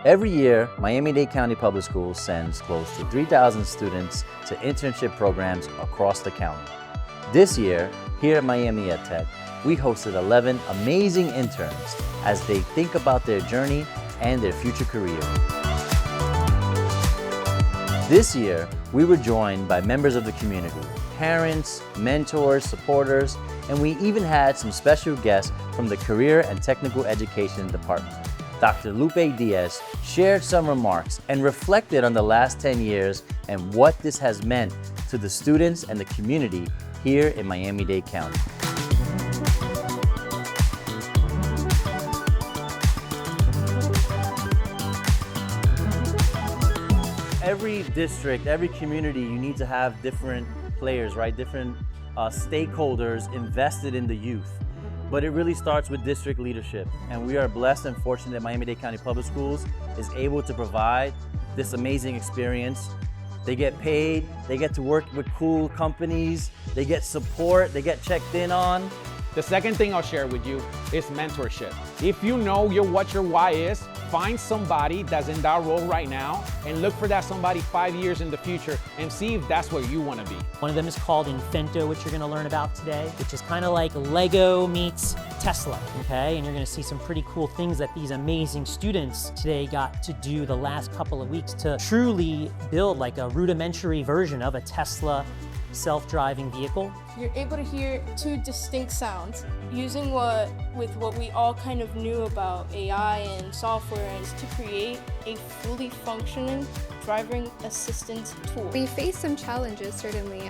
Every year, Miami-Dade County Public Schools sends close to 3,000 students to internship programs across the county. This year, here at Miami EdTech, we hosted 11 amazing interns as they think about their journey and their future career. This year, we were joined by members of the community, parents, mentors, supporters, and we even had some special guests from the Career and Technical Education Department. Dr. Lupe Diaz shared some remarks and reflected on the last 10 years and what this has meant to the students and the community here in Miami-Dade County. Every district, every community, you need to have different players, right? Different stakeholders invested in the youth. But it really starts with district leadership. And we are blessed and fortunate that Miami-Dade County Public Schools is able to provide this amazing experience. They get paid, they get to work with cool companies, they get support, they get checked in on. The second thing I'll share with you is mentorship. If you know what your why is, find somebody that's in that role right now and look for that somebody 5 years in the future and see if that's where you want to be. One of them is called Infento, which you're going to learn about today, which is kind of like Lego meets Tesla, okay? And you're going to see some pretty cool things that these amazing students today got to do the last couple of weeks to truly build like a rudimentary version of a Tesla self-driving vehicle. You're able to hear two distinct sounds. Using what we all kind of knew about AI and software is to create a fully functioning driving assistance tool. We faced some challenges certainly,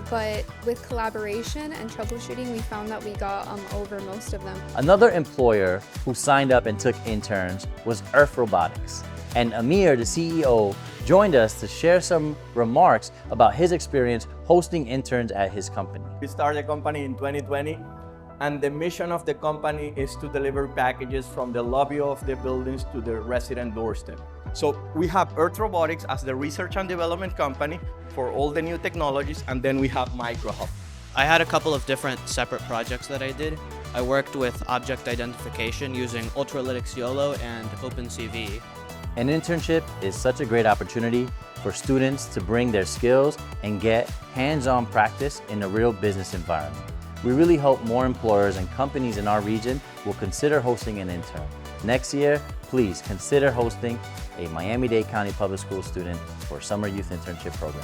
but with collaboration and troubleshooting, we found that we got over most of them. Another employer who signed up and took interns was Earth Robotics. And Amir, the CEO, joined us to share some remarks about his experience hosting interns at his company. We started the company in 2020, and the mission of the company is to deliver packages from the lobby of the buildings to the resident doorstep. So we have Earth Robotics as the research and development company for all the new technologies, and then we have MicroHub. I had a couple of different separate projects that I did. I worked with object identification using Ultralytics YOLO and OpenCV. An internship is such a great opportunity for students to bring their skills and get hands-on practice in a real business environment. We really hope more employers and companies in our region will consider hosting an intern. Next year, please consider hosting a Miami-Dade County Public School student for Summer Youth Internship Program.